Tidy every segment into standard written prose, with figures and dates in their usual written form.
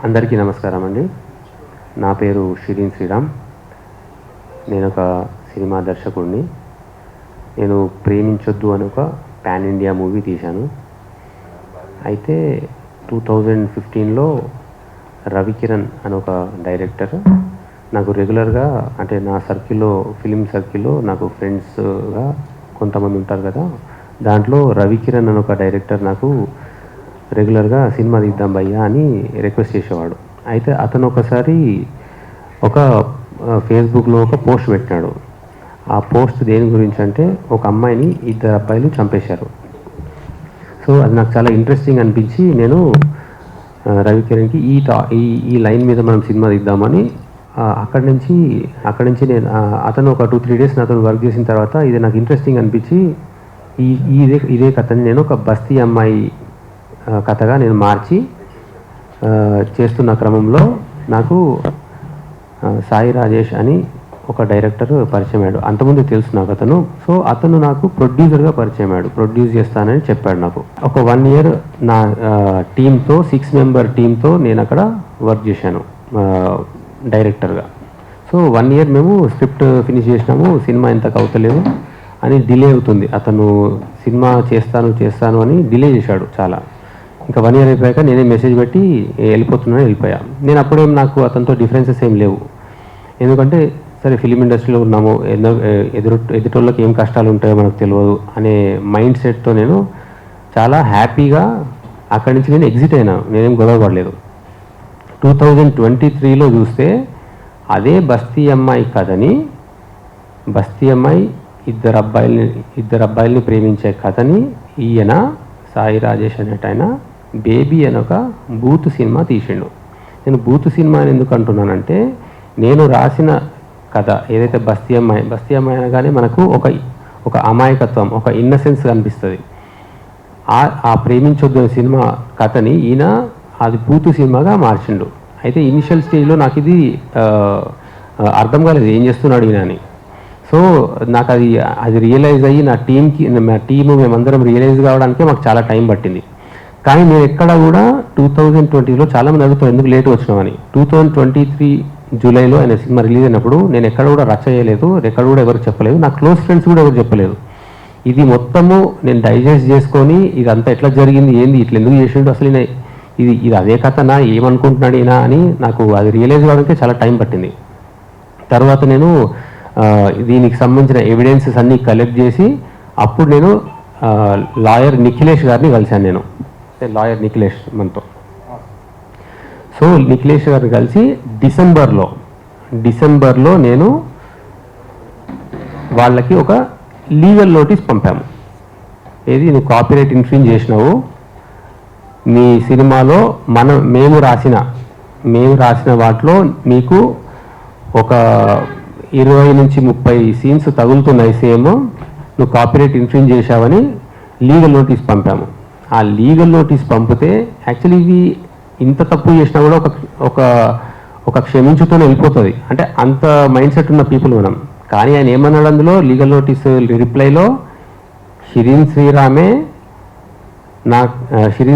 అందరికీ నమస్కారం అండి. నా పేరు షిరీన్ శ్రీరామ్. నేను ఒక సినిమా దర్శకుడిని. నేను ప్రేమించొద్దు అని ఒక పాన్ ఇండియా మూవీ తీశాను. అయితే 2015లో రవికిరణ్ అని ఒక డైరెక్టర్ నాకు రెగ్యులర్గా, అంటే నా సర్కిల్లో, ఫిలిం సర్కిల్లో నాకు ఫ్రెండ్స్గా కొంతమంది ఉంటారు కదా, దాంట్లో రవికిరణ్ అని ఒక డైరెక్టర్ నాకు రెగ్యులర్గా సినిమా తీద్దాం భయ్యా అని రిక్వెస్ట్ చేసేవాడు. అయితే అతను ఒకసారి ఒక ఫేస్బుక్లో ఒక పోస్ట్ పెట్టినాడు. ఆ పోస్ట్ దేని గురించి అంటే, ఒక అమ్మాయిని 2 అబ్బాయిలు చంపేశారు. సో అది నాకు చాలా ఇంట్రెస్టింగ్ అనిపించి నేను రవికిరణ్కి ఈ లైన్ మీద మనం సినిమా తీద్దామని అక్కడి నుంచి నేను అతను ఒక 2-3 డేస్ నాతో వర్క్ చేసిన తర్వాత ఇది నాకు ఇంట్రెస్టింగ్ అనిపించి ఇదే కథని నేను ఒక బస్తీ అమ్మాయి కథగా నేను మార్చి చేస్తున్న క్రమంలో నాకు సాయి రాజేష్ అని ఒక డైరెక్టర్ పరిచయం అయ్యాడు. అంతకుముందు తెలుసు నాకు అతను. సో అతను నాకు ప్రొడ్యూసర్గా పరిచయం అయ్యాడు. ప్రొడ్యూస్ చేస్తానని చెప్పాడు నాకు. ఒక 1 year నా టీంతో, 6 member టీంతో నేను అక్కడ వర్క్ చేశాను డైరెక్టర్గా. సో 1 year మేము స్క్రిప్ట్ ఫినిష్ చేసినాము. సినిమా ఇంతకు అవుతలేదు అని డిలే అవుతుంది. అతను సినిమా చేస్తాను అని డిలే చేశాడు చాలా. ఇంకా 1 year అయిపోయాక నేనే మెసేజ్ పెట్టి వెళ్ళిపోయా. నేను అప్పుడేం నాకు అతనితో డిఫరెన్సెస్ ఏం లేవు. ఎందుకంటే సరే ఫిలిం ఇండస్ట్రీలో ఉన్నాము, ఎదుటోళ్ళకి ఏం కష్టాలు ఉంటాయో మనకు తెలియదు అనే మైండ్ సెట్తో నేను చాలా హ్యాపీగా అక్కడి నుంచి నేను ఎగ్జిట్ అయినా. నేనేం గొడవ పడలేదు. 2023లో చూస్తే అదే బస్తీ అమ్మాయి కథని, బస్తీ అమ్మాయి ఇద్దరు అబ్బాయిల్ని ప్రేమించే కథని ఈయన సాయి రాజేష్ అనేటైనా బేబీ అని ఒక బూత్ సినిమా తీసిండు. నేను బూత్ సినిమా అని ఎందుకు అంటున్నానంటే, నేను రాసిన కథ ఏదైతే బస్తీ అమ్మాయి అనగానే మనకు ఒక అమాయకత్వం, ఒక ఇన్నసెన్స్ కనిపిస్తుంది. ఆ ప్రేమించొద్దు సినిమా కథని ఈయన అది బూత్ సినిమాగా మార్చిండు. అయితే ఇనిషియల్ స్టేజ్లో నాకు ఇది అర్థం కాలేదు, ఏం చేస్తున్నాడు ఈయన అని. సో నాకు అది రియలైజ్ అయ్యి నా టీము మేమందరం రియలైజ్ కావడానికే మాకు చాలా టైం పట్టింది. కానీ నేను ఎక్కడ కూడా 2020లో చాలామంది అడుగుతారు ఎందుకు లేట్ వచ్చినామని. 2023 జూలైలో ఆయన సినిమా రిలీజ్ అయినప్పుడు నేను ఎక్కడ కూడా రచ్చ చేయలేదు, ఎక్కడ కూడా ఎవరు చెప్పలేదు, నా క్లోజ్ ఫ్రెండ్స్ కూడా ఎవరు చెప్పలేదు. ఇది మొత్తము నేను డైజెస్ట్ చేసుకొని ఇదంతా ఎట్లా జరిగింది, ఏంది, ఇట్లా ఎందుకు చేసిండు, అసలు ఇది అదే కథనా, ఏమనుకుంటున్నాడు ఈయన అని నాకు అది రియలైజ్ కావడానికి చాలా టైం పట్టింది. తర్వాత నేను దీనికి సంబంధించిన ఎవిడెన్సెస్ అన్నీ కలెక్ట్ చేసి అప్పుడు నేను లాయర్ నిఖిలేష్ గారిని కలిశాను. నేను లాయర్ నిఖిలేష్ మనతో. సో నిఖిలేష్ గారిని కలిసి డిసెంబర్లో నేను వాళ్ళకి ఒక లీగల్ నోటీస్ పంపాము. ఏది, నువ్వు కాపీరైట్ ఇన్ఫ్రింజ్ చేసినావు, మీ సినిమాలో మేము రాసిన వాటిలో నీకు ఒక 20 నుంచి 30 సీన్స్ తగులుతున్నాయి సేమ్, నువ్వు కాపీరైట్ ఇన్ఫ్రింజ్ చేశావని లీగల్ నోటీస్ పంపాము. ఆ లీగల్ నోటీస్ పంపితే యాక్చువల్లీ ఇవి ఇంత తప్పు చేసినా కూడా ఒక క్షమించుతూనే వెళ్ళిపోతుంది. అంటే అంత మైండ్ సెట్ ఉన్న పీపుల్ మనం. కానీ ఆయన ఏమన్నాడు అందులో లీగల్ నోటీస్ రిప్లైలో, షిరీన్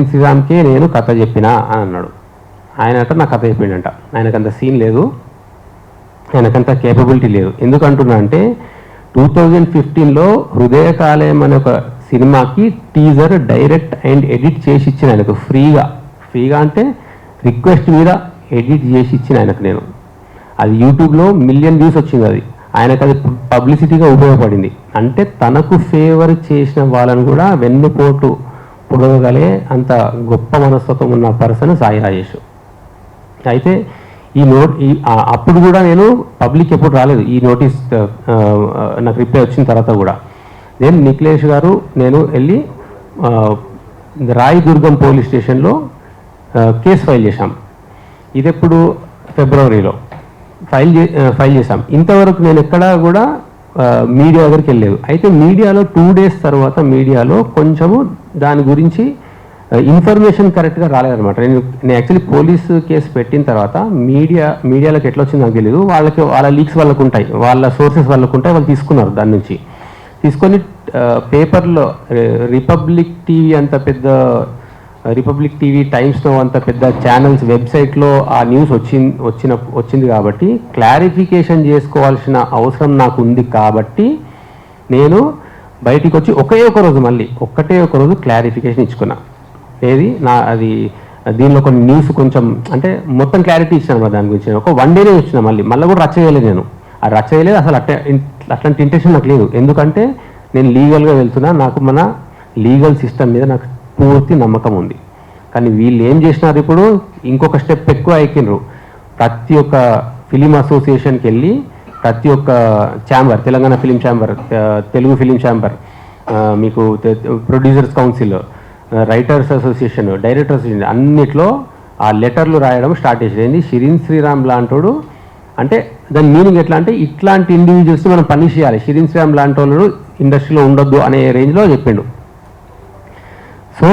శ్రీరామ్కే నేను కథ చెప్పినా అని అన్నాడు. ఆయన నా కథ చెప్పిండంట. ఆయనకంత సీన్ లేదు, ఆయనకంత కేపబిలిటీ లేదు. ఎందుకంటున్నా అంటే 2015లో హృదయకాలయం అనే ఒక సినిమాకి టీజర్ డైరెక్ట్ అండ్ ఎడిట్ చేసి ఇచ్చిన ఆయనకు ఫ్రీగా అంటే రిక్వెస్ట్ మీద ఎడిట్ చేసి ఇచ్చిన ఆయనకు నేను. అది యూట్యూబ్లో 1 million views వచ్చింది. అది ఆయనకు అది పబ్లిసిటీగా ఉపయోగపడింది. అంటే తనకు ఫేవర్ చేసిన వాళ్ళని కూడా వెన్నుపోటు పొడవగలే అంత గొప్ప మనస్తత్వం ఉన్న పర్సన్ సాయి రాజేష్. అయితే అప్పుడు కూడా నేను పబ్లిక్ ఎప్పుడు రాలేదు. ఈ నోటీస్ నాకు రిప్లై వచ్చిన తర్వాత కూడా నేను నిఖిలేష్ గారు నేను వెళ్ళి రాయదుర్గం పోలీస్ స్టేషన్లో కేసు ఫైల్ చేశాం. ఇది ఎప్పుడు ఫిబ్రవరిలో ఫైల్ చేశాం. ఇంతవరకు నేను ఎక్కడా కూడా మీడియా దగ్గరికి వెళ్ళలేదు. అయితే మీడియాలో 2 days తర్వాత మీడియాలో కొంచెము దాని గురించి ఇన్ఫర్మేషన్ కరెక్ట్గా రాలేదన్నమాట. నేను యాక్చువల్లీ పోలీసు కేసు పెట్టిన తర్వాత మీడియాలోకి ఎట్లా వచ్చిందో నాకు తెలియదు. వాళ్ళ లీక్స్ వాళ్ళకు ఉంటాయి, వాళ్ళ సోర్సెస్ వాళ్ళకు ఉంటాయి, వాళ్ళు తీసుకున్నారు. దాని నుంచి తీసుకొని పేపర్లో రిపబ్లిక్ టీవీ అంత పెద్ద రిపబ్లిక్ టీవీ, టైమ్స్ నౌ అంత పెద్ద ఛానల్స్ వెబ్సైట్లో ఆ న్యూస్ వచ్చింది కాబట్టి క్లారిఫికేషన్ చేసుకోవాల్సిన అవసరం నాకు ఉంది కాబట్టి నేను బయటికి వచ్చి ఒకే ఒక రోజు మళ్ళీ ఒక రోజు క్లారిఫికేషన్ ఇచ్చుకున్నా. ఏది అది దీనిలో కొన్ని న్యూస్ కొంచెం అంటే మొత్తం క్లారిటీ ఇచ్చాను దాని గురించి. ఒక 1 డేనే ఇచ్చిన, మళ్ళీ కూడా రచ్చ చేయలేదు. నేను ఆ రచ్చ చేయలేదు అసలు. అట్లాంటి ఇంటెన్షన్ నాకు లేదు. ఎందుకంటే నేను లీగల్గా వెళ్తున్నా, నాకు మన లీగల్ సిస్టమ్ మీద నాకు పూర్తి నమ్మకం ఉంది. కానీ వీళ్ళు ఏం చేసినారు, ఇప్పుడు ఇంకొక స్టెప్ ఎక్కువ ఎక్కినరు. ప్రతి ఒక్క ఫిలిం అసోసియేషన్కి వెళ్ళి ప్రతి ఒక్క chamber, Telangana film chamber, Telugu film chamber, మీకు producers council, writers association, directors అన్నిట్లో ఆ లెటర్లు రాయడం స్టార్ట్ చేసేది. షిరీన్ శ్రీరామ్ లాంటోడు అంటే దాని మీనింగ్ ఎట్లా అంటే ఇట్లాంటి ఇండివిజువల్స్ని మనం పనిష్ చేయాలి, షిరీన్ శ్రీరామ్ లాంటి వాళ్ళు ఇండస్ట్రీలో ఉండొద్దు అనే రేంజ్లో చెప్పిండు. సో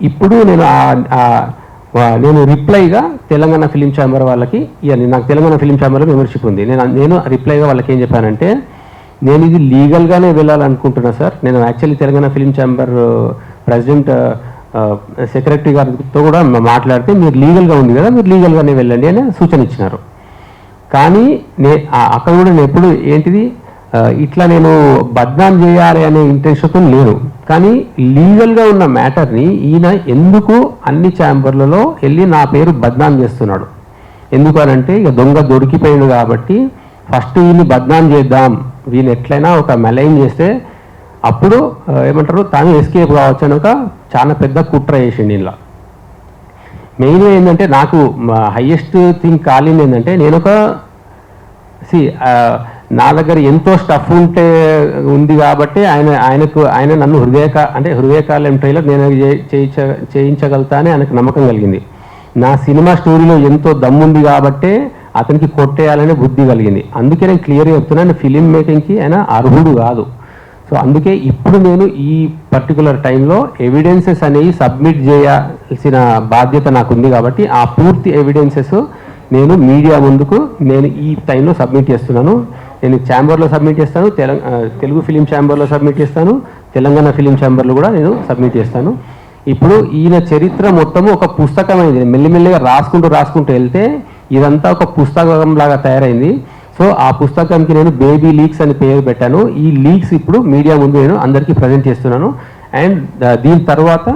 ఇప్పుడు నేను రిప్లైగా తెలంగాణ ఫిలిం ఛాంబర్ వాళ్ళకి నాకు తెలంగాణ ఫిలిం ఛాంబర్లో మెంబర్షిప్ ఉంది. నేను రిప్లైగా వాళ్ళకి ఏం చెప్పానంటే, నేను ఇది లీగల్గానే వెళ్ళాలనుకుంటున్నా సార్. నేను actually Telangana film chamber president secretary గారితో కూడా మాట్లాడితే మీరు లీగల్గా ఉంది కదా, మీరు లీగల్గానే వెళ్ళండి అని సూచన ఇచ్చినారు. కానీ అక్కడ కూడా నేను ఎప్పుడు ఏంటిది ఇట్లా నేను బద్నాం చేయాలి అనే ఇంటెన్షన్తో లేను. కానీ లీగల్గా ఉన్న మ్యాటర్ని ఈయన ఎందుకు అన్ని ఛాంబర్లలో వెళ్ళి నా పేరు బద్నాం చేస్తున్నాడు? ఎందుకు అనంటే ఇక దొంగ దొరికిపోయింది కాబట్టి ఫస్ట్ వీళ్ళని బద్నాం చేద్దాం, వీళ్ళు ఎట్లయినా ఒక మెలైన్ చేస్తే అప్పుడు ఏమంటారు తాను ఎస్కేప్ కావచ్చు అని ఒక చాలా పెద్ద కుట్ర చేసిండు. ఇలా మెయిన్గా ఏంటంటే నాకు హైయెస్ట్ థింగ్ కాలింది ఏంటంటే, నేను ఒక నా దగ్గర ఎంతో స్టఫ్ ఉంది కాబట్టి ఆయన నన్ను హృదయకాలం ట్రైలర్ నేను చేయించగలుగుతా అని ఆయనకు నమ్మకం కలిగింది. నా సినిమా స్టోరీలో ఎంతో దమ్ముంది కాబట్టే అతనికి కొట్టేయాలనే బుద్ధి కలిగింది. అందుకే నేను క్లియర్గా చెప్తున్నాను, ఫిలిం మేకింగ్కి ఆయన అర్హుడు కాదు. సో అందుకే ఇప్పుడు నేను ఈ పర్టికులర్ టైంలో ఎవిడెన్సెస్ అనేవి సబ్మిట్ చేయాల్సిన బాధ్యత నాకుంది కాబట్టి ఆ పూర్తి ఎవిడెన్సెస్ నేను మీడియా ముందుకు నేను ఈ టైంలో సబ్మిట్ చేస్తున్నాను. నేను ఛాంబర్లో సబ్మిట్ చేస్తాను, తెలుగు ఫిలిం ఛాంబర్లో సబ్మిట్ చేస్తాను, తెలంగాణ ఫిలిం ఛాంబర్లో కూడా నేను సబ్మిట్ చేస్తాను. ఇప్పుడు ఈయన చరిత్ర మొత్తము ఒక పుస్తకం అయింది. మెల్లిమెల్లిగా రాసుకుంటూ వెళ్తే ఇదంతా ఒక పుస్తకం లాగా తయారైంది. సో ఆ పుస్తకానికి నేను బేబీ లీక్స్ అని పేరు పెట్టాను. ఈ లీక్స్ ఇప్పుడు మీడియా ముందు నేను అందరికీ ప్రజెంట్ చేస్తున్నాను. అండ్ దీని తర్వాత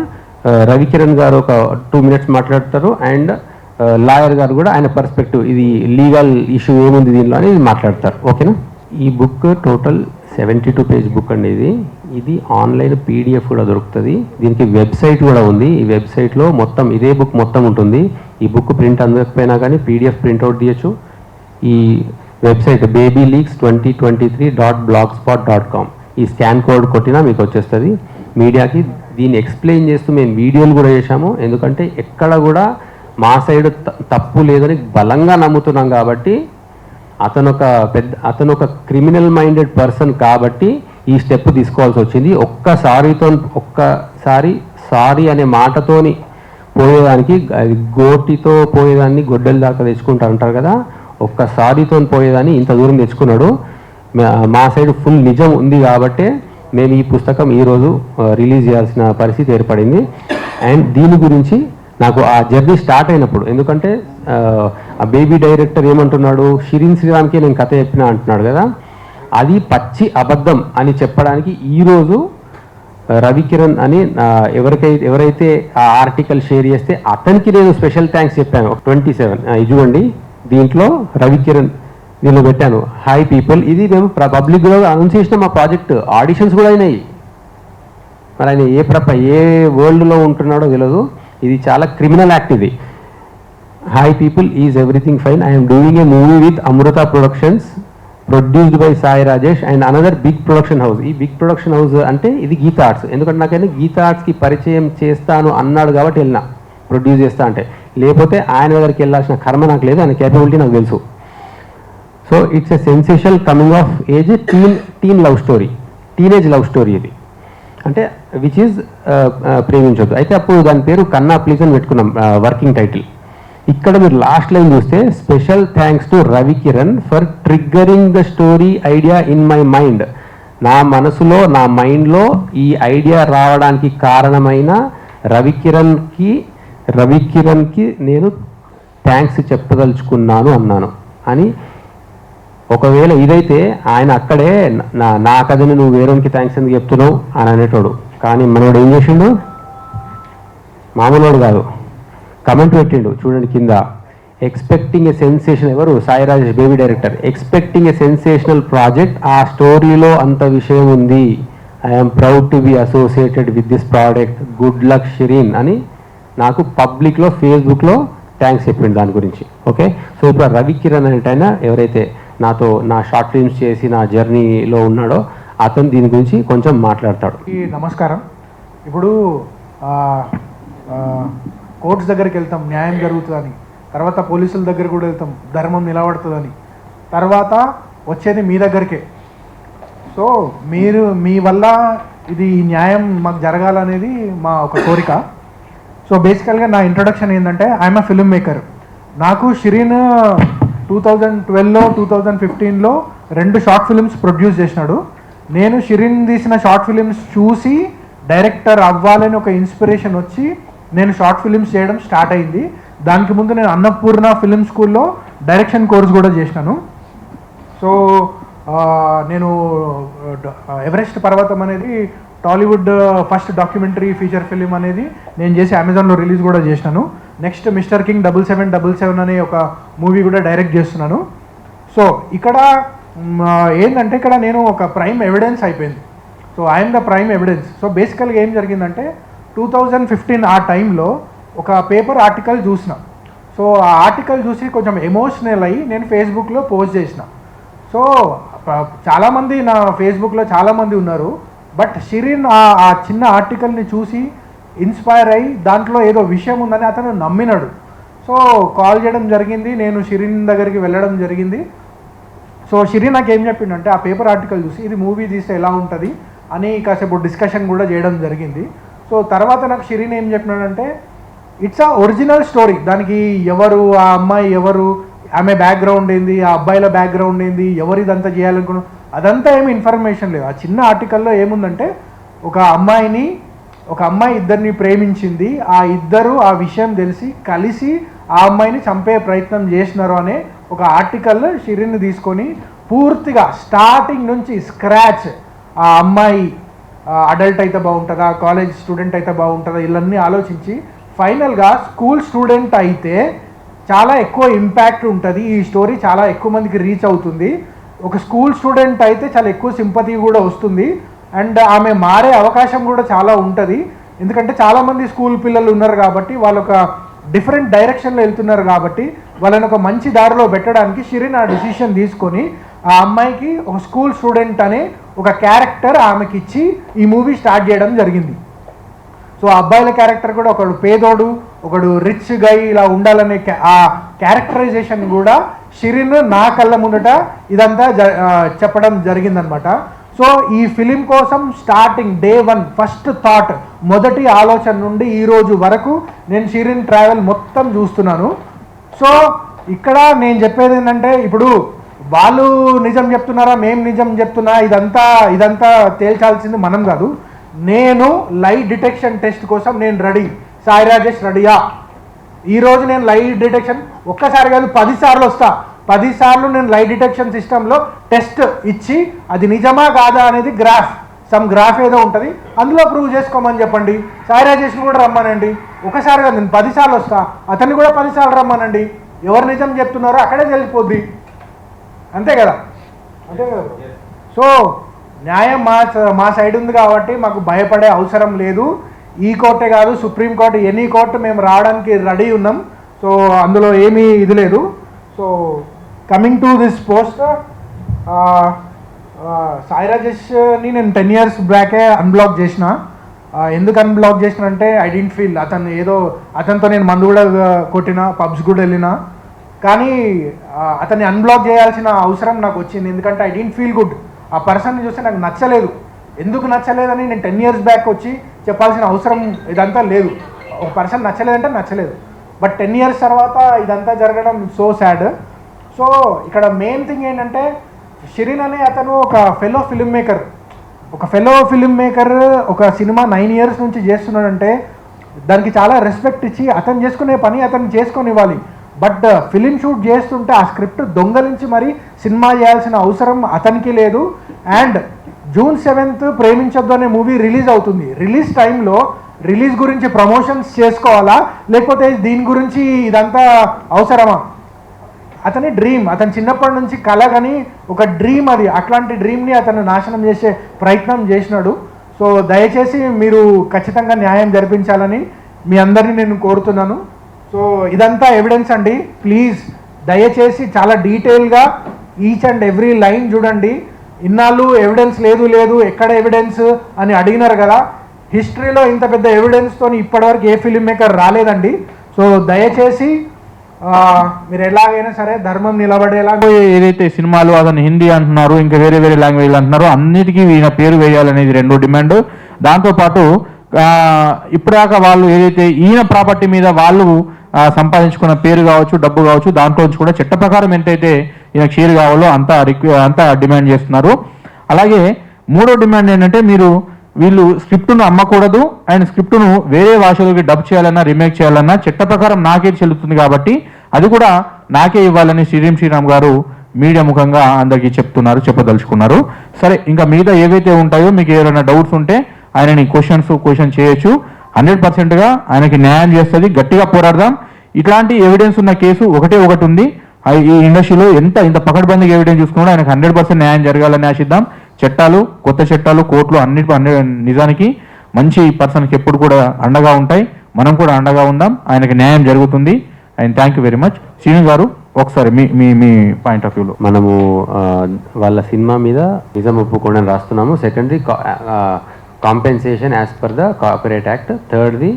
రవికిరణ్ గారు ఒక 2 minutes మాట్లాడతారు. అండ్ లాయర్ గారు కూడా ఆయన పర్స్పెక్టివ్, ఇది లీగల్ ఇష్యూ ఏముంది దీనిలో అని మాట్లాడతారు. ఓకేనా? ఈ బుక్ టోటల్ 72 page బుక్ అండి. ఇది ఆన్లైన్ PDF కూడా దొరుకుతుంది. దీనికి వెబ్సైట్ కూడా ఉంది. ఈ వెబ్సైట్లో మొత్తం ఇదే బుక్ మొత్తం ఉంటుంది. ఈ బుక్ ప్రింట్ అందకపోయినా కానీ PDF ప్రింట్అవుట్ తీయచ్చు. ఈ వెబ్సైట్ babyleaks2023.blogspot.com, ఈ స్కాన్ కోడ్ కొట్టినా మీకు వచ్చేస్తుంది. మీడియాకి దీన్ని ఎక్స్ప్లెయిన్ చేస్తూ మేము వీడియోలు కూడా చేశాము. ఎందుకంటే ఎక్కడ కూడా మా సైడ్ తప్పు లేదని బలంగా నమ్ముతున్నాం కాబట్టి అతను ఒక క్రిమినల్ మైండెడ్ పర్సన్ కాబట్టి ఈ స్టెప్ తీసుకోవాల్సి వచ్చింది. ఒక్కసారి సారీ అనే మాటతోని పోయేదానికి, గోటితో పోయేదాన్ని గొడ్డల దాకా తెచ్చుకుంటా అంటారు కదా, ఒక్కసారితో పోయేదాన్ని ఇంత దూరం తెచ్చుకున్నాడు. మా సైడ్ ఫుల్ నిజం ఉంది కాబట్టే మేము ఈ పుస్తకం ఈరోజు రిలీజ్ చేయాల్సిన పరిస్థితి ఏర్పడింది. అండ్ దీని గురించి నాకు ఆ జర్నీ స్టార్ట్ అయినప్పుడు, ఎందుకంటే ఆ బేబీ డైరెక్టర్ ఏమంటున్నాడు, షిరీన్ శ్రీరామ్కి నేను కథ చెప్పినా అంటున్నాడు కదా, అది పచ్చి అబద్ధం అని చెప్పడానికి ఈరోజు రవికిరణ్ అని ఎవరైతే ఆ ఆర్టికల్ షేర్ చేస్తే అతనికి నేను స్పెషల్ థ్యాంక్స్ చెప్పాను. 27 ఇదిగోండి, దీంట్లో రవికిరణ్ దీనిలో పెట్టాను, హాయ్ పీపుల్. ఇది మేము పబ్లిక్లో అనౌన్స్ చేసిన మా ప్రాజెక్ట్ ఆడిషన్స్ కూడా అయినాయి. మరి ఆయన ఏ వరల్డ్లో ఉంటున్నాడో తెలియదు. ఇది చాలా క్రిమినల్ యాక్ట్. ఇది hi people, is everything fine, I'm doing a movie with Amrutha productions, produced by Sai Rajesh and another big production house. ఈ బిగ్ ప్రొడక్షన్ హౌస్ అంటే ఇది గీతా ఆర్ట్స్. ఎందుకంటే నాకైనా గీతా ఆర్ట్స్కి పరిచయం చేస్తాను అన్నాడు కాబట్టి వెళ్ళినా, ప్రొడ్యూస్ చేస్తా అంటే. లేకపోతే ఆయన దగ్గరికి వెళ్ళాల్సిన కర్మ నాకు లేదు, ఆయన కేపబిలిటీ నాకు తెలుసు. So it's a sensational coming of age teen love story, teenage love story ఇది. అంటే విచ్ ఈజ్ ప్రేమించొద్దు. అయితే అప్పుడు దాని పేరు కన్నా ప్లీజ్ అని పెట్టుకున్నాం వర్కింగ్ టైటిల్. ఇక్కడ మీరు లాస్ట్ లైన్ చూస్తే, special thanks to Ravikiran for triggering the story idea in my mind. నా మనసులో, నా మైండ్లో ఈ ఐడియా రావడానికి కారణమైన రవికిరణ్కి నేను థ్యాంక్స్ చెప్పదలుచుకున్నాను అన్నాను అని. ఒకవేళ ఇదైతే ఆయన అక్కడే నా కథని నువ్వు వేరేకి థ్యాంక్స్ ఎందుకు చెప్తున్నావు అని అనేటోడు. కానీ మనోడు ఏం చేసిండు, మామూలుడు కాదు, కమెంట్ పెట్టిండు చూడండి కింద, ఎక్స్పెక్టింగ్ ఎ సెన్సేషన్, ఎవరు, Sai Rajesh Baby director, expecting a sensational project, ఆ స్టోరీలో అంత విషయం ఉంది, I'm proud to be associated with this product, good luck Shireen అని నాకు పబ్లిక్లో ఫేస్బుక్లో థ్యాంక్స్ చెప్పిండు దాని గురించి. ఓకే, సో ఇప్పుడు రవికిరణ్ అనేటైనా ఎవరైతే నాతో నా షార్ట్ ఫిల్మ్స్ చేసి నా జర్నీలో ఉన్నాడో అతను దీని గురించి కొంచెం మాట్లాడతాడు. నమస్కారం. ఇప్పుడు కోర్ట్స్ దగ్గరికి వెళ్తాం, న్యాయం జరుగుతుందని, తర్వాత పోలీసుల దగ్గర కూడా వెళ్తాం, ధర్మం నిలబడుతుందని, తర్వాత వచ్చేది మీ దగ్గరికే. సో మీ వల్ల ఇది న్యాయం మాకు జరగాలనేది మా ఒక కోరిక. సో బేసికల్గా నా ఇంట్రొడక్షన్ ఏంటంటే, ఐఎమ్ అ ఫిల్మ్ మేకర్. నాకు షిరీన్ 2012లో 2015లో 2 షార్ట్ ఫిలిమ్స్ ప్రొడ్యూస్ చేసినాడు. నేను షిరీన్ తీసిన షార్ట్ ఫిలిమ్స్ చూసి డైరెక్టర్ అవ్వాలని ఒక ఇన్స్పిరేషన్ వచ్చి నేను షార్ట్ ఫిలిమ్స్ చేయడం స్టార్ట్ అయింది. దానికి ముందు నేను అన్నపూర్ణ ఫిలిం స్కూల్లో డైరెక్షన్ కోర్స్ కూడా చేసినాను. సో నేను ఎవరెస్ట్ పర్వతం అనేది Tollywood first documentary feature film అనేది నేను చేసి అమెజాన్లో రిలీజ్ కూడా చేసినాను. నెక్స్ట్ మిస్టర్ కింగ్ 7777 అనే ఒక మూవీ కూడా డైరెక్ట్ చేస్తున్నాను. సో ఇక్కడ ఏంటంటే, ఇక్కడ నేను ఒక ప్రైమ్ ఎవిడెన్స్ అయిపోయింది. So I'm the prime evidence. So బేసికల్గా ఏం జరిగిందంటే 2015 ఆ టైంలో ఒక పేపర్ ఆర్టికల్ చూసిన. సో ఆ ఆర్టికల్ చూసి కొంచెం ఎమోషనల్ అయ్యి నేను ఫేస్బుక్లో పోస్ట్ చేసిన. సో చాలామంది నా ఫేస్బుక్లో చాలామంది ఉన్నారు, బట్ షిరీన్ ఆ చిన్న ఆర్టికల్ని చూసి ఇన్స్పైర్ అయ్యి దాంట్లో ఏదో విషయం ఉందని అతను నమ్మినాడు. సో కాల్ చేయడం జరిగింది, నేను షిరీన్ దగ్గరికి వెళ్ళడం జరిగింది. సో షిరీన్ నాకు ఏం చెప్పిండంటే, ఆ పేపర్ ఆర్టికల్ చూసి ఇది మూవీ తీస్తే ఎలా ఉంటుంది అని కాసేపు డిస్కషన్ కూడా చేయడం జరిగింది. సో తర్వాత నాకు షిరీన్ ఏం చెప్పినాడంటే, ఇట్స్ ఆ ఒరిజినల్ స్టోరీ, దానికి ఎవరు, ఆ అమ్మాయి ఎవరు, ఆమె బ్యాక్గ్రౌండ్ ఏంది, ఆ అబ్బాయిల బ్యాక్గ్రౌండ్ ఏంది, ఎవరు ఇదంతా చేయాలనుకున్నా అదంతా ఏమి ఇన్ఫర్మేషన్ లేదు. ఆ చిన్న ఆర్టికల్లో ఏముందంటే, ఒక అమ్మాయి ఇద్దరిని ప్రేమించింది, ఆ ఇద్దరు ఆ విషయం తెలిసి కలిసి ఆ అమ్మాయిని చంపే ప్రయత్నం చేసినారు అనే ఒక ఆర్టికల్ షిరీన్ని తీసుకొని పూర్తిగా స్టార్టింగ్ నుంచి స్క్రాచ్, ఆ అమ్మాయి అడల్ట్ అయితే బాగుంటుందా, కాలేజ్ స్టూడెంట్ అయితే బాగుంటుందా, ఇవన్నీ ఆలోచించి ఫైనల్గా స్కూల్ స్టూడెంట్ అయితే చాలా ఎక్కువ ఇంపాక్ట్ ఉంటుంది, ఈ స్టోరీ చాలా ఎక్కువ మందికి రీచ్ అవుతుంది, ఒక స్కూల్ స్టూడెంట్ అయితే చాలా ఎక్కువ సింపతి కూడా వస్తుంది, అండ్ ఆమె మారే అవకాశం కూడా చాలా ఉంటుంది. ఎందుకంటే చాలామంది స్కూల్ పిల్లలు ఉన్నారు కాబట్టి వాళ్ళు ఒక డిఫరెంట్ డైరెక్షన్లో వెళ్తున్నారు కాబట్టి వాళ్ళని ఒక మంచి దారిలో పెట్టడానికి షిరీన్ ఆ డిసిషన్ తీసుకొని ఆ అమ్మాయికి ఒక స్కూల్ స్టూడెంట్ అనే ఒక క్యారెక్టర్ ఆమెకి ఇచ్చి ఈ మూవీ స్టార్ట్ చేయడం జరిగింది. సో ఆ అబ్బాయిల క్యారెక్టర్ కూడా ఒకడు పేదోడు, ఒకడు రిచ్ గై ఇలా ఉండాలనే ఆ క్యారెక్టరైజేషన్ కూడా షిరీన్ నా కళ్ళ ముందట ఇదంతా చెప్పడం జరిగిందనమాట. సో ఈ ఫిలిం కోసం స్టార్టింగ్ డే 1 ఫస్ట్ థాట్, మొదటి ఆలోచన నుండి ఈ రోజు వరకు నేను షిరీన్ ట్రావెల్ మొత్తం చూస్తున్నాను. సో ఇక్కడ నేను చెప్పేది ఏంటంటే, ఇప్పుడు వాళ్ళు నిజం చెప్తున్నారా మేము నిజం చెప్తున్నా ఇదంతా తేల్చాల్సింది మనం కాదు. నేను లై డిటెక్షన్ టెస్ట్ కోసం నేను రెడీ. సాయి రాజేష్ రెడీయా? ఈరోజు నేను లై డిటెక్షన్ ఒక్కసారి కాదు 10 సార్లు వస్తా. 10 సార్లు నేను లై డిటెక్షన్ సిస్టంలో టెస్ట్ ఇచ్చి అది నిజమా కాదా అనేది గ్రాఫ్ ఏదో ఉంటుంది, అందులో ప్రూవ్ చేసుకోమని చెప్పండి. సాయి రాజేష్ని కూడా రమ్మనండి. ఒకసారి కాదు, నేను 10 సార్లు వస్తా, అతన్ని కూడా 10 సార్లు రమ్మనండి. ఎవరు నిజం చెప్తున్నారో అక్కడే తెలిసిపోద్ది. అంతే కదా? సో న్యాయం మా సైడ్ ఉంది కాబట్టి మాకు భయపడే అవసరం లేదు. ఈ కోర్టే కాదు, సుప్రీంకోర్టు, ఎనీ కోర్టు మేము రావడానికి రెడీ ఉన్నాం. సో అందులో ఏమీ ఇది లేదు. So coming to this post, Sai రాజేష్ని నేను 10 years బ్యాకే అన్బ్లాక్ చేసిన. ఎందుకు అన్బ్లాక్ చేసిన అంటే, ఐ డెంట్ ఫీల్ అతనితో నేను మందు కూడా కొట్టిన, పబ్స్ కూడా వెళ్ళిన, కానీ అతన్ని అన్బ్లాక్ చేయాల్సిన అవసరం నాకు వచ్చింది. ఎందుకంటే ఐ డెంట్ ఫీల్ గుడ్. ఆ పర్సన్ని చూస్తే నాకు నచ్చలేదు. ఎందుకు నచ్చలేదని నేను 10 years బ్యాక్ వచ్చి చెప్పాల్సిన అవసరం ఇదంతా లేదు. ఒక పర్సన్ నచ్చలేదంటే నచ్చలేదు, బట్ 10 years తర్వాత ఇదంతా జరగడం సో సాడ్. సో ఇక్కడ మెయిన్ థింగ్ ఏంటంటే, షిరీన్ అనే అతను ఒక ఫెలో ఫిల్మ్ మేకర్. ఒక సినిమా 9 years నుంచి చేస్తున్నాడంటే దానికి చాలా రెస్పెక్ట్ ఇచ్చి అతను చేసుకునే పని అతను చేసుకొని ఇవ్వాలి. బట్ ఫిలిం షూట్ చేస్తుంటే ఆ స్క్రిప్ట్ దొంగలించి మరి సినిమా చేయాల్సిన అవసరం అతనికి లేదు. అండ్ June 7th ప్రేమించొద్దు అనే మూవీ రిలీజ్ అవుతుంది. రిలీజ్ టైంలో రిలీజ్ గురించి ప్రమోషన్స్ చేసుకోవాలా, లేకపోతే దీని గురించి ఇదంతా అవసరమా? అతని డ్రీమ్, అతను చిన్నప్పటి నుంచి కల కానీ ఒక డ్రీమ్ అది, అట్లాంటి డ్రీమ్ని అతను నాశనం చేసే ప్రయత్నం చేసినాడు. సో దయచేసి మీరు ఖచ్చితంగా న్యాయం జరిపించాలని మీ అందరినీ నేను కోరుతున్నాను. సో ఇదంతా ఎవిడెన్స్ అండి, ప్లీజ్ దయచేసి చాలా డీటెయిల్గా ఈచ్ అండ్ ఎవ్రీ లైన్ చూడండి. ఇన్నాళ్ళు ఎవిడెన్స్ లేదు ఎక్కడ ఎవిడెన్స్ అని అడిగినారు కదా, హిస్టరీలో ఇంత పెద్ద ఎవిడెన్స్తో ఇప్పటివరకు ఏ ఫిల్మ్ మేకర్ రాలేదండి. సో దయచేసి మీరు ఎలాగైనా సరే ధర్మం నిలబడేలా, ఏదైతే సినిమాలు అతను హిందీ అంటున్నారు, ఇంకా వేరే వేరే లాంగ్వేజ్ అంటున్నారు, అన్నిటికీ ఈయన పేరు వేయాలనేది రెండో డిమాండ్. దాంతోపాటు ఇప్పటిదాకా వాళ్ళు ఏదైతే ఈయన ప్రాపర్టీ మీద వాళ్ళు సంపాదించుకున్న పేరు కావచ్చు, డబ్బు కావచ్చు, దాంట్లోంచి కూడా చట్ట ప్రకారం ఎంతైతే ఈయన షేర్ కావాలో అంతా డిమాండ్ చేస్తున్నారు. అలాగే మూడో డిమాండ్ ఏంటంటే వీళ్ళు స్క్రిప్ట్ను అమ్మకూడదు అండ్ స్క్రిప్ట్ను వేరే భాషలోకి డబ్ చేయాలన్నా రీమేక్ చేయాలన్నా చట్ట ప్రకారం నాకే చెల్లుతుంది కాబట్టి అది కూడా నాకే ఇవ్వాలని శ్రీరామ్ గారు మీడియా ముఖంగా అందరికీ చెప్పదలుచుకున్నారు. సరే, ఇంకా మిగతా ఏవైతే ఉంటాయో మీకు ఏదైనా డౌట్స్ ఉంటే ఆయనని క్వశ్చన్ చేయొచ్చు. 100%గా ఆయనకి న్యాయం చేస్తుంది, గట్టిగా పోరాడదాం. ఇట్లాంటి ఎవిడెన్స్ ఉన్న కేసు ఒకటి ఉంది. ఈ ఇండస్ట్రీలో ఇంత పకడ్బందీగా ఎవిడెన్స్ చూసుకున్నాడు. ఆయనకు 100% న్యాయం జరగాలని ఆశిద్దాం. చట్టాలు, కొత్త చట్టాలు, కోర్టులు అన్ని నిజానికి మంచి పర్సన్కి ఎప్పుడు కూడా అండగా ఉంటాయి. మనం కూడా అండగా ఉందాం. ఆయనకి న్యాయం జరుగుతుంది. And thank you very much. Srinu గారు ఒకసారి మీ పాయింట్ ఆఫ్ వ్యూలో. మనము వాళ్ళ సినిమా మీద నిజం ఒప్పుకోండి రాస్తున్నాము. సెకండ్ది compensation as per the copyright act. థర్డ్ది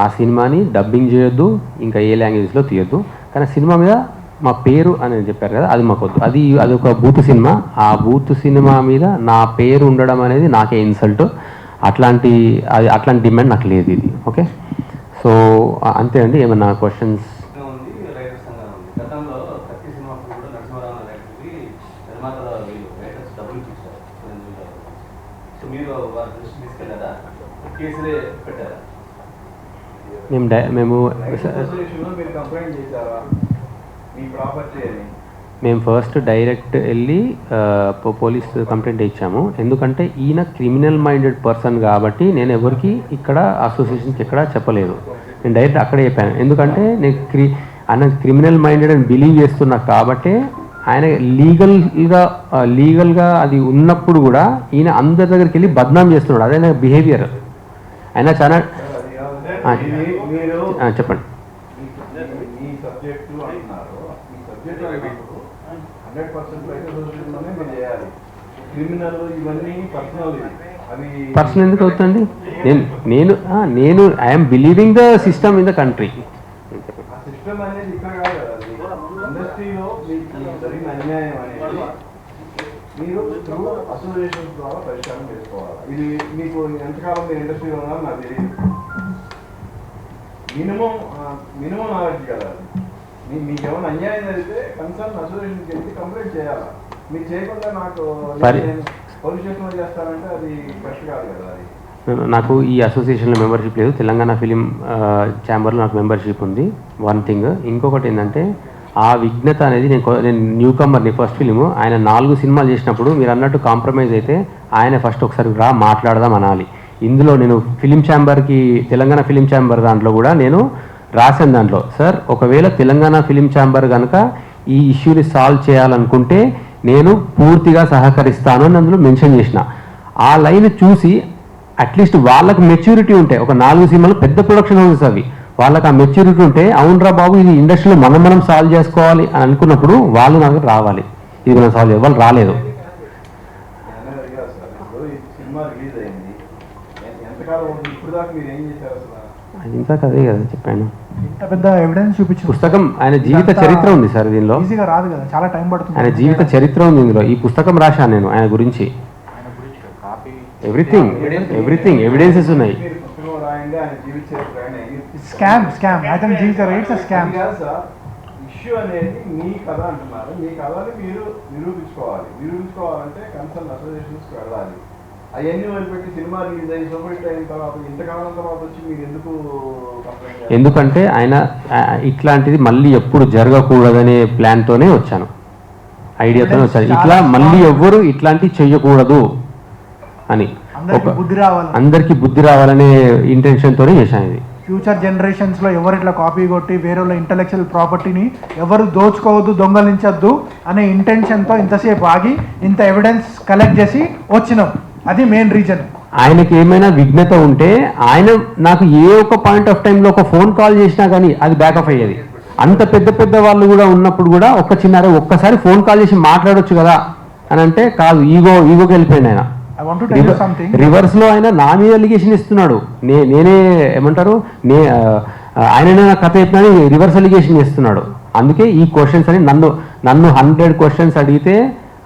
ఆ సినిమాని డబ్బింగ్ చేయొద్దు, ఇంకా ఏ లాంగ్వేజ్లో తీయొద్దు. కానీ సినిమా మీద మా పేరు అని చెప్పారు కదా, అది మాకొద్దు. అది ఒక బూత్ సినిమా. ఆ బూత్ సినిమా మీద నా పేరు ఉండడం అనేది నాకే ఇన్సల్ట్. అట్లాంటి డిమాండ్ నాకు లేదు ఇది. ఓకే, సో అంతే అండి. ఏమన్నా క్వశ్చన్స్? మేము ఫస్ట్ డైరెక్ట్ వెళ్ళి పోలీస్ కంప్లైంట్ ఇచ్చాము. ఎందుకంటే ఈయన క్రిమినల్ మైండెడ్ పర్సన్ కాబట్టి నేను ఎవరికి ఇక్కడ అసోసియేషన్కి ఎక్కడ చెప్పలేదు. నేను డైరెక్ట్ అక్కడే చెప్పాను. ఎందుకంటే నేను ఆయన క్రిమినల్ మైండెడ్ అని బిలీవ్ చేస్తున్నా కాబట్టి ఆయన లీగల్గా అది ఉన్నప్పుడు కూడా ఈయన అందరి దగ్గరికి వెళ్ళి బద్నాం చేస్తున్నాడు. అదే నా బిహేవియర్. ఆయన చాలా చెప్పండి. పర్సనల్ ఎందుకు అవుతుంది? నేను I'm believing the system in the country. మీరు త్రూ అసోసియేషన్ ద్వారా పరిష్కారం చేసుకోవాలి. ఇది మీకు ఎంతకాలం మీరు ఇండస్ట్రీలో ఉన్నారో నాకు తెలియదు. మినిమం నాలెడ్జ్ కదా. మీకు ఏమైనా అన్యాయం జరిగితే కన్సర్న్ అసోసియేషన్కి వెళ్ళి కంప్లైంట్ చేయాలా. మీరు చేయకుండా నాకు పోలీస్ స్టేషన్లో చేస్తారంటే అది కరెక్ట్ కాదు కదా. అది నాకు ఈ అసోసియేషన్లో మెంబర్షిప్ లేదు. తెలంగాణ ఫిలిం ఛాంబర్లో నాకు మెంబర్షిప్ ఉంది. One thing. ఇంకొకటి ఏంటంటే ఆ విఘ్నత అనేది నేను న్యూ కమర్ని ఫస్ట్ ఫిలిము. ఆయన 4 సినిమాలు చేసినప్పుడు మీరు అన్నట్టు కాంప్రమైజ్ అయితే ఆయన ఫస్ట్ ఒకసారి మాట్లాడదాం అనాలి. ఇందులో నేను ఫిలిం ఛాంబర్కి, తెలంగాణ ఫిలిం ఛాంబర్ దాంట్లో కూడా నేను రాశాను. దాంట్లో సార్ ఒకవేళ తెలంగాణ ఫిలిం ఛాంబర్ కనుక ఈ ఇష్యూని సాల్వ్ చేయాలనుకుంటే నేను పూర్తిగా సహకరిస్తాను అని అందులో మెన్షన్ చేసిన. ఆ లైన్ చూసి అట్లీస్ట్ వాళ్ళకి మెచ్యూరిటీ ఉంటే, ఒక 4 సినిమాలు పెద్ద ప్రొడక్షన్ హౌసెస్ అవి, వాళ్ళకి ఆ మెచ్యూరిటీ ఉంటే అవునరా బాబు ఇది ఇండస్ట్రీలో మనం సాల్వ్ చేసుకోవాలి అని అనుకున్నప్పుడు వాళ్ళు నాకు రావాలి. ఇది మనం సాల్వ్ చేయాలి. వాళ్ళు రాలేదు. ఇంకా అదే కదా చెప్పాను. ఇంత పెద్ద ఎవిడెన్స్ చూపించి పుస్తకం ఆయన జీవిత చరిత్ర ఉంది సార్ దీనిలో. ఈజీగా రాదు కదా, చాలా టైం పడుతుంది. ఆయన జీవిత చరిత్ర ఉంది ఇందులో. ఈ పుస్తకం రాశాను నేను ఆయన గురించి. ఎవ్రీథింగ్ ఎవిడెన్సెస్ ఉన్నాయి. స్కామ్ అతని జీవిత రైట్స్ స్కామ్. ఇష్యూ అనేది మీ కథ అంటున్నారు. మీ కథని మీరు నిరూపించుకోవాలంటే కన్సర్న్ అసోసియేషన్స్కి వెళ్ళాలి. అవన్నీ వదిలిపెట్టి సినిమా రిలీజ్ అయ్యి సూపర్ హిట్ అయిన తర్వాత ఇంతకాలం తర్వాత వచ్చి మీరు ఎందుకు కంప్లైంట్ చేయాలి? ఎందుకంటే ఆయన ఇట్లాంటిది మళ్ళీ ఎప్పుడు జరగకూడదనే ప్లాన్తోనే వచ్చాను, ఐడియాతోనే వచ్చాను. ఇట్లా మళ్ళీ ఎవ్వరు ఇట్లాంటివి చెయ్యకూడదు అని అందరికీ బుద్ధి రావాలనే ఇంటెన్షన్తోనే చేశాను ఇది. ఫ్యూచర్ జనరేషన్స్లో ఎవరు ఇట్లా కాపీ కొట్టి వేరే వాళ్ళ ఇంటలెక్చువల్ ప్రాపర్టీని ఎవరు దోచుకోవద్దు, దొంగలించద్దు అనే ఇంటెన్షన్తో ఇంతసేపు ఆగి ఇంత ఎవిడెన్స్ కలెక్ట్ చేసి వచ్చినాం. అది మెయిన్ రీజన్. ఆయనకి ఏమైనా విఘ్నత ఉంటే ఆయన నాకు ఏ ఒక్క పాయింట్ ఆఫ్ టైంలో ఒక ఫోన్ కాల్ చేసినా కానీ అది బ్యాకప్ అయ్యేది. అంత పెద్ద పెద్ద వాళ్ళు కూడా ఉన్నప్పుడు కూడా ఒక్కసారి ఫోన్ కాల్ చేసి మాట్లాడొచ్చు కదా అని అంటే కాదు, ఈగోకి వెళ్ళిపోయింది ఆయన. రివర్స్ లో ఆయన నా మీద అలిగేషన్ ఇస్తున్నాడు. నేనే ఏమంటారు ఆయననే నా కథ చెప్పినా రివర్స్ అలిగేషన్ చేస్తున్నాడు. అందుకే ఈ క్వశ్చన్స్ అని నన్ను 100 క్వశ్చన్స్ అడిగితే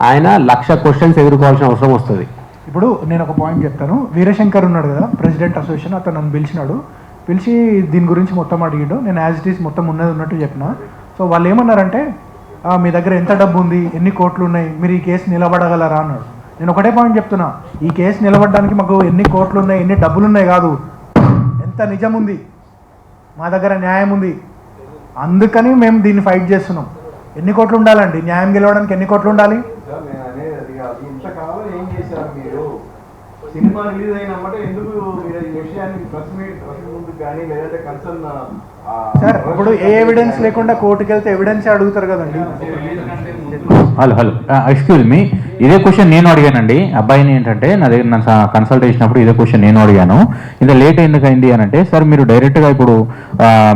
ఆయన 1,00,000 క్వశ్చన్స్ ఎదుర్కోవాల్సిన అవసరం వస్తుంది. ఇప్పుడు నేను ఒక పాయింట్ చెప్తాను. వీరశంకర్ ఉన్నాడు కదా, ప్రెసిడెంట్ అసోసియేషన్, అతను నన్ను పిలిచి దీని గురించి మొత్తం అడిగాడు. నేను యాజ్ ఇట్ ఈస్ మొత్తం ఉన్నట్టు చెప్పిన. సో వాళ్ళు ఏమన్నారంటే మీ దగ్గర ఎంత డబ్బు ఉంది, ఎన్ని కోట్లు ఉన్నాయి, మీరు ఈ కేసు నిలబడగలరా అన్నాడు. నేను ఒకటే పాయింట్ చెప్తున్నా, ఈ కేసు నిలబడడానికి మాకు ఎన్ని కోట్లు ఉన్నాయి, ఎన్ని డబ్బులు ఉన్నాయి కాదు, ఎంత నిజం ఉంది, మా దగ్గర న్యాయం ఉంది, అందుకని మేము దీన్ని ఫైట్ చేస్తున్నాం. ఎన్ని కోట్లు ఉండాలండి న్యాయం గెలవడానికి? ఎన్ని కోట్లు ఉండాలి? ఇంతకాలం ఏం చేశారు మీరు? సినిమా రిలీజ్ అయినమాట ఎందుకు మీరు ఈ విషయాన్ని ప్రెస్ ముందు కానీ లేదంటే కన్సర్న్ సార్ ఇప్పుడు ఏ ఎవిడెన్స్ లేకుండా కోర్టుకి వెళ్తే ఎవిడెన్స్ అడుగుతారు కదండి. హలో ఎక్స్క్యూజ్ మీ, ఇదే క్వశ్చన్ నేను అడిగానండి అబ్బాయిని. ఏంటంటే నా దగ్గర నన్ను కన్సల్ట్ చేసినప్పుడు ఇదే క్వశ్చన్ నేను అడిగాను. ఇంత లేట్ ఎందుకు అయింది అని అంటే, సార్ మీరు డైరెక్ట్గా ఇప్పుడు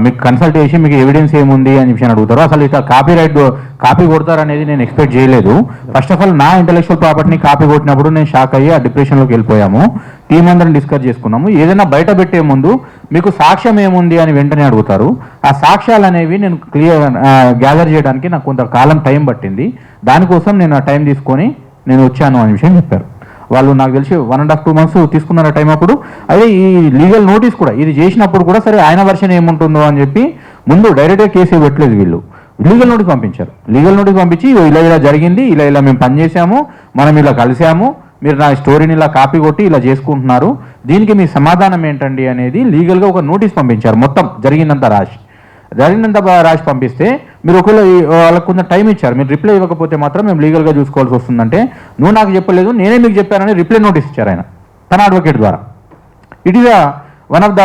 మీకు కన్సల్ట్ చేసి మీకు ఎవిడెన్స్ ఏముంది అని చెప్పి అడుగుతారు. అసలు ఇట్లా కాపీ కొడతారనేది నేను ఎక్స్పెక్ట్ చేయలేదు. ఫస్ట్ ఆఫ్ ఆల్ నా ఇంటెలెక్చువల్ ప్రాపర్టీని కాపీ కొట్టినప్పుడు నేను షాక్ అయ్యి ఆ డిప్రెషన్లోకి వెళ్ళిపోయాము. టీం అందరం డిస్కస్ చేసుకున్నాము. ఏదైనా బయట పెట్టే ముందు మీకు సాక్ష్యం ఏముంది అని వెంటనే అడుగుతారు. ఆ సాక్ష్యాలు అనేవి నేను గ్యాదర్ చేయడానికి నాకు కొంత కాలం టైం పట్టింది. దానికోసం నేను ఆ టైం తీసుకొని నేను వచ్చాను అనే విషయం చెప్పారు వాళ్ళు. నాకు తెలిసి 1.5-2 months తీసుకున్నారు టైం. అప్పుడు అదే ఈ లీగల్ నోటీస్ కూడా ఇది చేసినప్పుడు కూడా సరే ఆయన వర్షన్ ఏముంటుందో అని చెప్పి ముందు డైరెక్ట్గా కేసు పెట్టలేదు, వీళ్ళు లీగల్ నోటీస్ పంపించారు. లీగల్ నోటీస్ పంపించి ఇలా జరిగింది, ఇలా మేము పనిచేసాము, మనం ఇలా కలిసాము, మీరు నా స్టోరీని ఇలా కాపీ కొట్టి ఇలా చేసుకుంటున్నారు, దీనికి మీ సమాధానం ఏంటండి అనేది లీగల్గా ఒక నోటీస్ పంపించారు. మొత్తం జరిగిందంతా రాసి పంపిస్తే మీరు ఒకవేళ వాళ్ళకు కొంచెం టైం ఇచ్చారు, మీరు రిప్లై ఇవ్వకపోతే మాత్రం మేము లీగల్గా చూసుకోవాల్సి వస్తుందంటే, నువ్వు నాకు చెప్పలేదు నేనే మీకు చెప్పానని రిప్లై నోటీస్ ఇచ్చారు ఆయన తన అడ్వకేట్ ద్వారా. It is one of the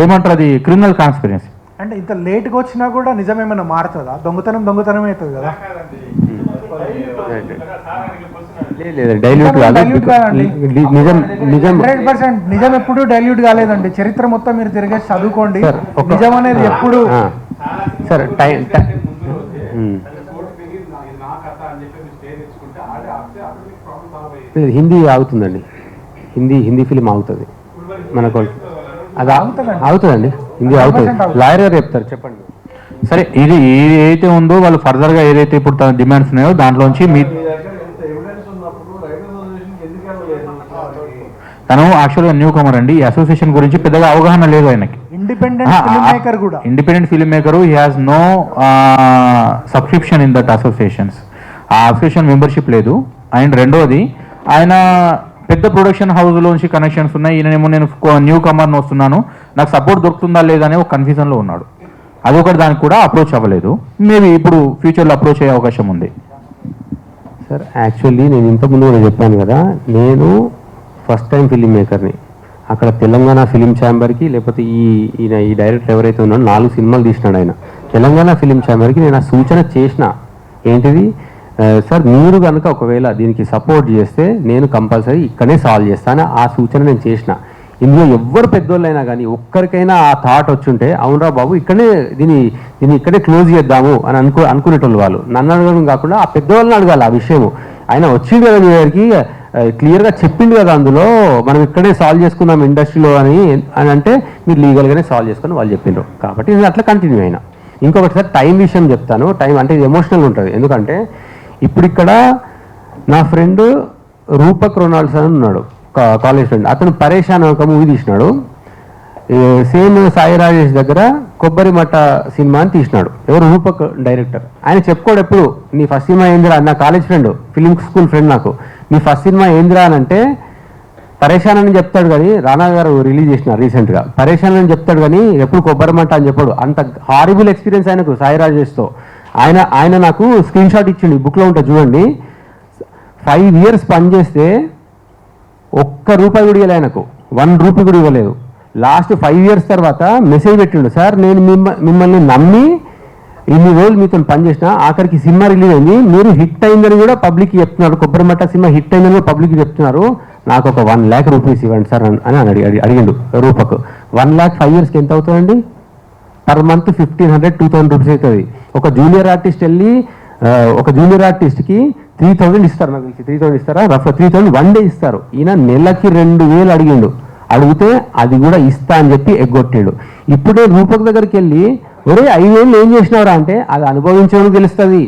ఏమంటారు అది క్రిమినల్ కాన్స్పిరెన్సీ. అంటే ఇంత లేట్గా వచ్చినా కూడా నిజం ఏమైనా మారుతుందా? దొంగతనం అవుతుంది కదా. నిజం ఎప్పుడు డైల్యూట్ కాలేదండి. చరిత్ర మొత్తం మీరు తిరిగేసి చదువుకోండి, నిజం అనేది ఎప్పుడు. సార్ హిందీ ఆగుతుందండి, హిందీ ఫిలిం ఆగుతుంది మనకు. అది ఆగుతుందండి, హిందీ ఆగుతుంది. లాయర్ గారు చెప్తారు, చెప్పండి. సరే ఇది ఏదైతే ఉందో వాళ్ళు ఫర్దర్గా ఏదైతే ఇప్పుడు తన డిమాండ్స్ ఉన్నాయో దాంట్లోంచి మీ తను యాక్చువల్గా న్యూ కమర్ అండి. ఈ అసోసియేషన్ గురించి పెద్దగా అవగాహన లేదు ఆయనకి. Independent film maker, he has no subscription in that associations. ఆ అసోసియేషన్ మెంబర్షిప్ లేదు. అండ్ రెండోది ఆయన పెద్ద ప్రొడక్షన్ హౌస్లోంచి కనెక్షన్స్ ఉన్నాయి. ఈయనేమో నేను న్యూ కమర్ని వస్తున్నాను, నాకు సపోర్ట్ దొరుకుతుందా లేదా అనే ఒక కన్ఫ్యూజన్లో ఉన్నాడు. అదొకటి, దానికి కూడా అప్రోచ్ అవ్వలేదు. మేబీ ఇప్పుడు ఫ్యూచర్లో అప్రోచ్ అయ్యే అవకాశం ఉంది. సార్ యాక్చువల్లీ నేను ఇంతకుముందు కూడా చెప్పాను కదా, నేను ఫస్ట్ టైం ఫిలిం మేకర్ని. అక్కడ తెలంగాణ ఫిలిం ఛాంబర్కి, లేకపోతే ఈ డైరెక్టర్ ఎవరైతే ఉన్నాడో 4 సినిమాలు తీసినాడు ఆయన. తెలంగాణ ఫిలిం ఛాంబర్కి నేను ఆ సూచన చేసిన, ఏంటిది సార్ మీరు కనుక ఒకవేళ దీనికి సపోర్ట్ చేస్తే నేను కంపల్సరీ ఇక్కడే సాల్వ్ చేస్తాను, ఆ సూచన నేను చేసిన. ఇందులో ఎవ్వరు పెద్దోళ్ళైనా కానీ ఒక్కరికైనా ఆ థాట్ వచ్చుంటే అవునరా బాబు దీన్ని ఇక్కడే క్లోజ్ చేద్దాము అని అనుకునేటోళ్ళు వాళ్ళు. నన్ను అడగడం కాకుండా ఆ పెద్దవాళ్ళని అడగాలి ఆ విషయము. ఆయన వచ్చింది కదా మీ దగ్గరికి, క్లియర్గా చెప్పింది కదా అందులో, మనం ఇక్కడే సాల్వ్ చేసుకుందాం ఇండస్ట్రీలో అని అంటే మీరు లీగల్గానే సాల్వ్ చేసుకొని వాళ్ళు చెప్పిండ్రు. కాబట్టి నేను అట్లా కంటిన్యూ అయినా. ఇంకొకటి సార్ టైం విషయం చెప్తాను. టైం అంటే ఇది ఎమోషనల్ ఉంటుంది. ఎందుకంటే ఇప్పుడు ఇక్కడ నా ఫ్రెండ్ రూపక్ రొనాల్డ్స్ అని ఉన్నాడు, కాలేజ్ ఫ్రెండ్. అతను పరేషాన్ ఒక మూవీ తీసినాడు. సేమ్ సాయి రాజేష్ దగ్గర కొబ్బరి మట్ట సినిమా అని తీసినాడు. ఎవరు? రూపక్ డైరెక్టర్. ఆయన చెప్పుకోడు ఎప్పుడు, నీ ఫస్ట్ సినిమా ఏందిరా, నా college friend, film school friend నాకు, నీ ఫస్ట్ సినిమా ఏందిరా అని అంటే పరేషాన్ అని చెప్తాడు కానీ రానా గారు రిలీజ్ చేసిన రీసెంట్గా పరేషాన్ అని చెప్తాడు కానీ ఎప్పుడు కొబ్బరిమంట అని చెప్పాడు. అంత హారిబుల్ ఎక్స్పీరియన్స్ ఆయనకు సాయి రాజేష్తో. ఆయన నాకు స్క్రీన్ షాట్ ఇచ్చిండు, బుక్లో ఉంటుంది చూడండి. 5 years పనిచేస్తే ₹1 కూడా ఇవ్వలేదు ఆయనకు, ₹1 కూడా ఇవ్వలేదు. లాస్ట్ 5 years తర్వాత మెసేజ్ పెట్టిండు, సార్ నేను మిమ్మల్ని నమ్మి ఇన్ని రోజులు మీతో పనిచేసిన, ఆఖరికి సినిమా రిలీజ్ అయింది, మీరు హిట్ అయిందని కూడా పబ్లిక్కి చెప్తున్నారు, కొబ్బరిమట్ట సినిమా హిట్ అయిందని కూడా పబ్లిక్కి చెప్తున్నారు, నాకు ఒక ₹1 lakh ఇవ్వండి సార్ అని అడిగిండు. రూపకు 1 lakh 5 yearsకి ఎంత అవుతుందండి? పర్ మంత్ 1,500 2,000 రూపీస్ అవుతుంది. ఒక జూనియర్ ఆర్టిస్ట్ వెళ్ళి ఒక జూనియర్ ఆర్టిస్ట్కి 3,000 ఇస్తారు, నాకు తెలిసి 3,000 ఇస్తారా, రఫ్ 3,000 1 day ఇస్తారు. ఈయన నెలకి 2,000 అడిగిండు. అడిగితే అది కూడా ఇస్తా అని చెప్పి ఎగ్గొట్టాడు. ఇప్పుడే రూపక్ దగ్గరికి వెళ్ళి ఒరే 5,000 ఏం చేసినవరా అంటే, అది అనుభవించడం తెలుస్తుంది.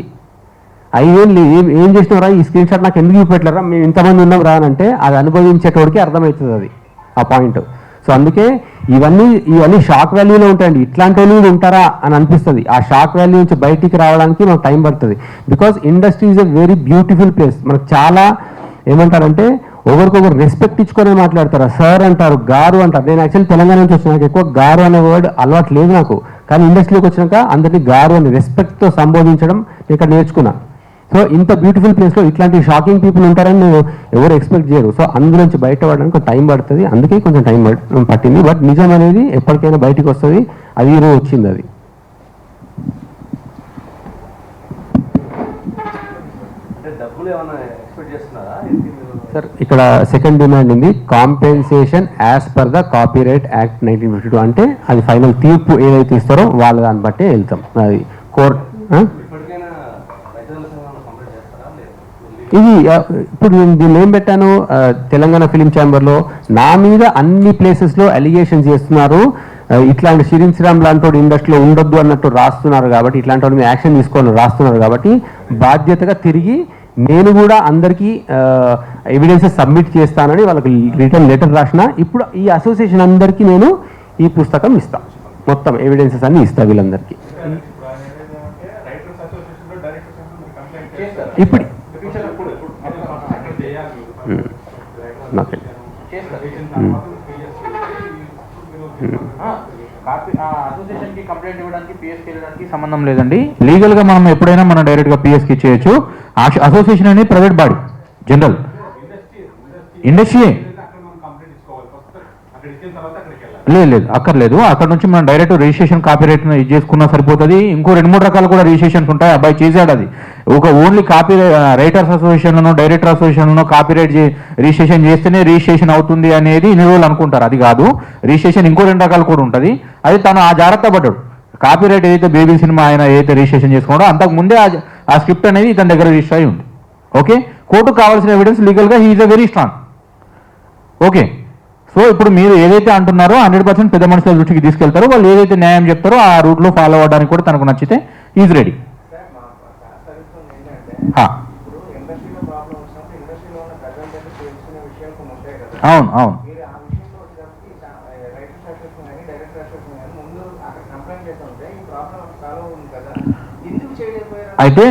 5,000 ఏం చేసినవరా, ఈ స్క్రీన్ షాట్ నాకు ఎందుకు చూపెట్టలేరా, మేము ఇంతమంది ఉన్నాం రా అని అంటే, అది అనుభవించేటోడికి అర్థమవుతుంది అది ఆ పాయింట్. సో అందుకే ఇవన్నీ షాక్ వాల్యూలో ఉంటాయండి. ఇట్లాంటి వాళ్ళు ఉంటారా అని అనిపిస్తుంది. ఆ షాక్ వాల్యూ నుంచి బయటికి రావడానికి మనకు టైం పడుతుంది. Because industry is a very beautiful place. మనకు చాలా ఏమంటారంటే ఒకరికొకరు రెస్పెక్ట్ ఇచ్చుకొని మాట్లాడతారు. సార్ అంటారు, గారు అంటారు. నేను యాక్చువల్లీ తెలంగాణ నుంచి వచ్చిన, నాకు ఎక్కువ గారు అనే వర్డ్ అలవాటు లేదు నాకు. కానీ ఇండస్ట్రీలోకి వచ్చినాక అందరినీ గారు అని రెస్పెక్ట్తో సంబోధించడం ఇక్కడ నేర్చుకున్నా. సో ఇంత బ్యూటిఫుల్ ప్లేస్లో ఇట్లాంటి షాకింగ్ పీపుల్ ఉంటారని నేను ఎవరు ఎక్స్పెక్ట్ చేయరు. సో అందులోంచి బయటపడడానికి టైం పడుతుంది, అందుకే కొంచెం టైం పట్టింది. బట్ నిజం అనేది ఎప్పటికైనా బయటికి వస్తుంది, అది ఈరోజు వచ్చింది. అది సార్ ఇక్కడ సెకండ్ డిమాండ్ ఉంది, compensation as per the copyright act 1952. అంటే అది ఫైనల్ తీర్పు ఏదైతే ఇస్తారో వాళ్ళ దాన్ని బట్టే వెళ్తాం. అది కోర్ట్ ఇది ఇప్పుడు నేను దీన్ని ఏం పెట్టాను, తెలంగాణ ఫిలిం ఛాంబర్లో నా మీద అన్ని ప్లేసెస్లో అలిగేషన్స్ చేస్తున్నారు. ఇట్లాంటి షిరీన్ శ్రీరామ్ లాంటి ఇండస్ట్రీలో ఉండొద్దు అన్నట్టు రాస్తున్నారు కాబట్టి, ఇట్లాంటి వాళ్ళు యాక్షన్ తీసుకొని రాస్తున్నారు కాబట్టి బాధ్యతగా తిరిగి నేను కూడా అందరికీ ఎవిడెన్సెస్ సబ్మిట్ చేస్తానని వాళ్ళకి రిటర్న్ లెటర్ రాసిన. ఇప్పుడు ఈ అసోసియేషన్ అందరికీ నేను ఈ పుస్తకం ఇస్తాను, మొత్తం ఎవిడెన్సెస్ అన్ని ఇస్తా వీళ్ళందరికీ. ఇప్పుడు అసోసియేషన్కి కంప్లైంట్ ఇవ్వడానికి పిఎస్కి వెళ్ళడానికి సంబంధం లేదండి. లీగల్గా మనం ఎప్పుడైనా మనం డైరెక్ట్గా పిఎస్కి ఇచ్చేయచ్చు. అసోసియేషన్ అనేది ప్రైవేట్ బాడీ, జనరల్ ఇండస్ట్రీ లేదు అక్కర్లేదు. అక్కడ నుంచి మనం డైరెక్ట్ రిజిస్ట్రేషన్ కాపీరైట్ ఇది చేసుకున్నా సరిపోతుంది. ఇంకో 2-3 రకాలు కూడా రిజిస్ట్రేషన్స్ ఉంటాయి. అబ్బాయి చేశాడు అది. ఒక ఓన్లీ కాపీ రైటర్స్ అసోసియేషన్లోనో డైరెక్టర్ అసోసియేషన్లోనో కాపీరైట్ రిజిస్ట్రేషన్ చేస్తేనే రిజిస్ట్రేషన్ అవుతుంది అనేది ఇన్ని రోజులు అనుకుంటారు. అది కాదు, రిజిస్ట్రేషన్ ఇంకో 2 రకాలు కూడా ఉంటుంది. అది తను ఆ జాగ్రత్త పడ్డాడు. కాపీరైట్ ఏదైతే బేబీ సినిమా ఆయన ఏదైతే రిజిస్ట్రేషన్ చేసుకున్నాడో అంతకు ముందే ఆ స్క్రిప్ట్ అనేది ఇతని దగ్గర రిజిస్టర్ అయి ఉంది. ఓకే, కోర్టుకు కావాల్సిన ఎవిడెన్స్ లీగల్గా he is a very strong. Okay, so ఇప్పుడు మీరు ఏదైతే అంటున్నారో 100% పెద్ద మనుషుల దృష్టికి తీసుకెళ్తారో, వాళ్ళు ఏదైతే న్యాయం చెప్తారో ఆ రూట్లో ఫాలో అవ్వడానికి కూడా తనకు నచ్చితే ఈజ్ రెడీ. అవును అవును. అయితే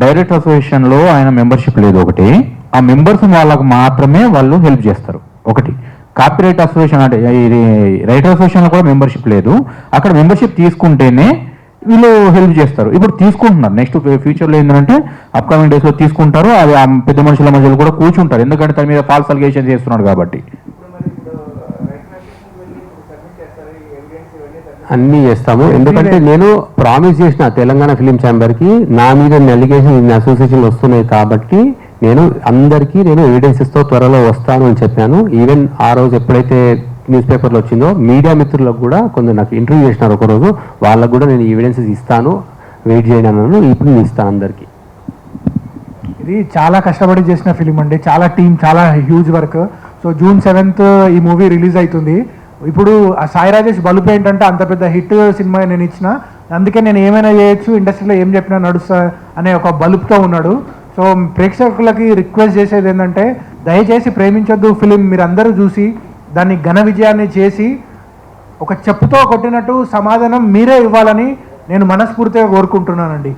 డైరెక్ట్ అసోసియేషన్లో ఆయన మెంబర్షిప్ లేదు ఒకటి. ఆ మెంబర్స్ వాళ్ళకు మాత్రమే వాళ్ళు హెల్ప్ చేస్తారు. ఒకటి కాపీరైట్ అసోసియేషన్ అంటే ఇది రైటర్ అసోసియేషన్లో కూడా మెంబర్షిప్ లేదు. అక్కడ మెంబర్షిప్ తీసుకుంటేనే వీళ్ళు హెల్ప్ చేస్తారు. ఇప్పుడు తీసుకుంటున్నారు. నెక్స్ట్ ఫ్యూచర్లో ఏంటంటే అప్కమింగ్ డేస్లో తీసుకుంటారు. అది ఆ పెద్ద మనుషుల మధ్యలో కూడా కూర్చుంటారు, ఎందుకంటే తన మీద ఫాల్స్ అలిగేషన్ చేస్తున్నాడు కాబట్టి. అన్నీ చేస్తాము. ఎందుకంటే నేను ప్రామిస్ చేసిన తెలంగాణ ఫిలిం ఛాంబర్కి నా మీద అలిగేషన్ అసోసియేషన్లు వస్తున్నాయి కాబట్టి నేను అందరికీ ఎవిడెన్సెస్తో త్వరలో వస్తాను అని చెప్పాను. ఈవెన్ ఆ రోజు ఎప్పుడైతే న్యూస్ పేపర్లో వచ్చిందో మీడియా మిత్రులకు కూడా కొందరు నాకు ఇంటర్వ్యూ చేసినారు ఒకరోజు, వాళ్ళకు కూడా నేను ఎవిడెన్సెస్ ఇస్తాను, వెయిట్ చేయను అన్నాను. ఇప్పుడు నేను ఇస్తాను అందరికీ. ఇది చాలా కష్టపడి చేసిన ఫిలిం అండి, చాలా టీం, చాలా huge work. So June 7th ఈ మూవీ రిలీజ్ అవుతుంది. ఇప్పుడు ఆ సాయి రాజేష్ బలుపు ఏంటంటే అంత పెద్ద హిట్ సినిమా నేను ఇచ్చిన, అందుకే నేను ఏమైనా చేయొచ్చు, ఇండస్ట్రీలో ఏం చెప్పినా నడుస్తా అనే ఒక బలుపుతో ఉన్నాడు. సో ప్రేక్షకులకి రిక్వెస్ట్ చేసేది ఏంటంటే దయచేసి ప్రేమించొద్దు ఫిలిం మీరు అందరూ చూసి దాన్ని ఘన విజయాన్ని చేసి ఒక చెప్పుతో కొట్టినట్టు సమాధానం మీరే ఇవ్వాలని నేను మనస్ఫూర్తిగా కోరుకుంటున్నానండి.